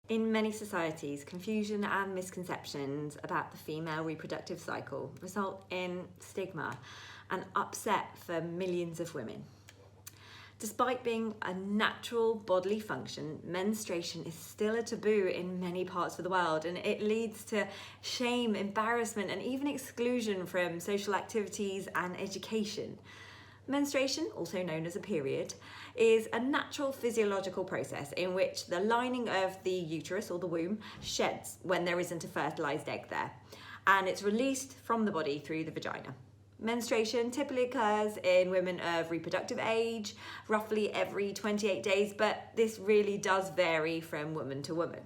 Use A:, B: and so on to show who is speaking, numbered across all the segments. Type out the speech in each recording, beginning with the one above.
A: In many societies, confusion and misconceptions about the female reproductive cycle result in stigma and upset for millions of women. Despite being a natural bodily function, menstruation is still a taboo in many parts of the world, and it leads to shame, embarrassment, and even exclusion from social activities and education. Menstruation, also known as a period, is a natural physiological process in which the lining of the uterus or the womb sheds when there isn't a fertilized egg there, and it's released from the body through the vagina. Menstruation typically occurs in women of reproductive age, roughly every 28 days, but this really does vary from woman to woman.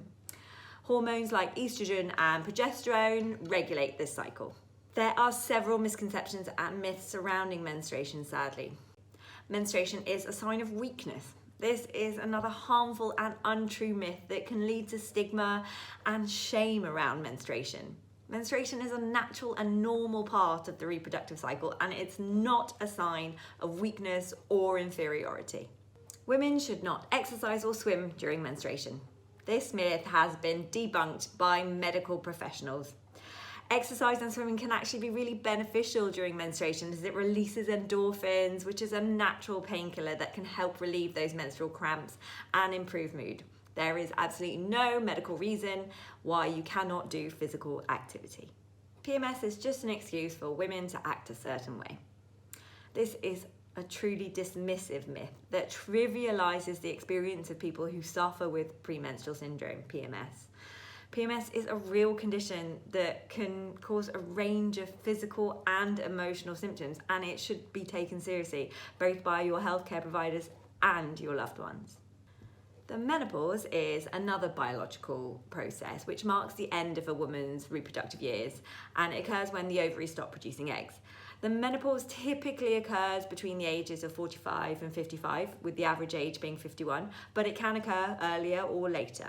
A: Hormones like estrogen and progesterone regulate this cycle. There are several misconceptions and myths surrounding menstruation, sadly. Menstruation is a sign of weakness. This is another harmful and untrue myth that can lead to stigma and shame around menstruation. Menstruation is a natural and normal part of the reproductive cycle, and it's not a sign of weakness or inferiority. Women should not exercise or swim during menstruation. This myth has been debunked by medical professionals. Exercise and swimming can actually be really beneficial during menstruation as it releases endorphins, which is a natural painkiller that can help relieve those menstrual cramps and improve mood. There is absolutely no medical reason why you cannot do physical activity. PMS is just an excuse for women to act a certain way. This is a truly dismissive myth that trivializes the experience of people who suffer with premenstrual syndrome, PMS. PMS is a real condition that can cause a range of physical and emotional symptoms, and it should be taken seriously, both by your healthcare providers and your loved ones. The menopause is another biological process which marks the end of a woman's reproductive years, and it occurs when the ovaries stop producing eggs. The menopause typically occurs between the ages of 45 and 55, with the average age being 51, but it can occur earlier or later.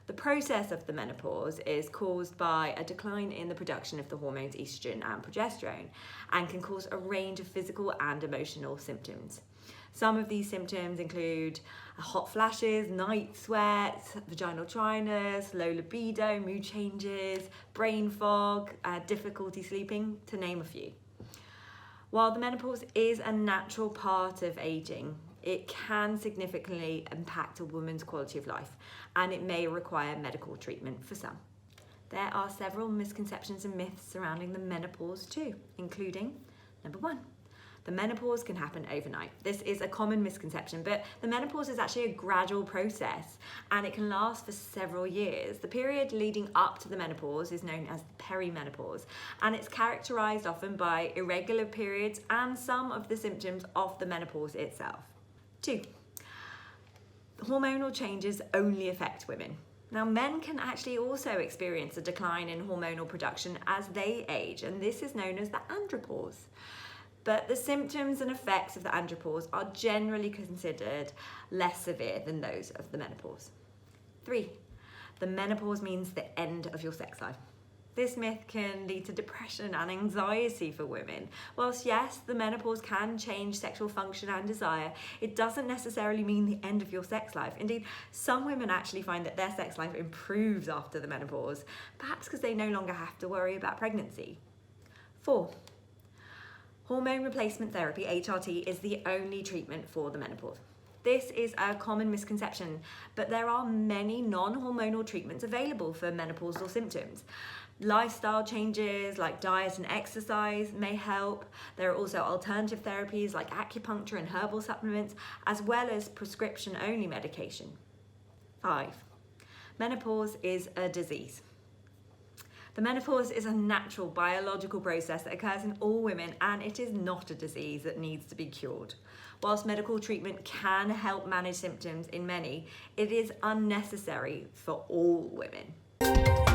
A: The process of the menopause is caused by a decline in the production of the hormones estrogen and progesterone, and can cause a range of physical and emotional symptoms. Some of these symptoms include hot flashes, night sweats, vaginal dryness, low libido, mood changes, brain fog, difficulty sleeping, to name a few. While the menopause is a natural part of aging, it can significantly impact a woman's quality of life, and it may require medical treatment for some. There are several misconceptions and myths surrounding the menopause too, including number 1. The menopause can happen overnight. This is a common misconception, but the menopause is actually a gradual process and it can last for several years. The period leading up to the menopause is known as perimenopause, and it's characterized often by irregular periods and some of the symptoms of the menopause itself. 2. Hormonal changes only affect women. Now, men can actually also experience a decline in hormonal production as they age, and this is known as the andropause. But the symptoms and effects of the andropause are generally considered less severe than those of the menopause. 3. The menopause means the end of your sex life. This myth can lead to depression and anxiety for women. Whilst yes, the menopause can change sexual function and desire, it doesn't necessarily mean the end of your sex life. Indeed, some women actually find that their sex life improves after the menopause, perhaps because they no longer have to worry about pregnancy. 4. Hormone replacement therapy, HRT, is the only treatment for the menopause. This is a common misconception, but there are many non-hormonal treatments available for menopausal symptoms. Lifestyle changes like diet and exercise may help. There are also alternative therapies like acupuncture and herbal supplements, as well as prescription-only medication. 5. Menopause is a disease. The menopause is a natural biological process that occurs in all women, and it is not a disease that needs to be cured. Whilst medical treatment can help manage symptoms in many, it is unnecessary for all women.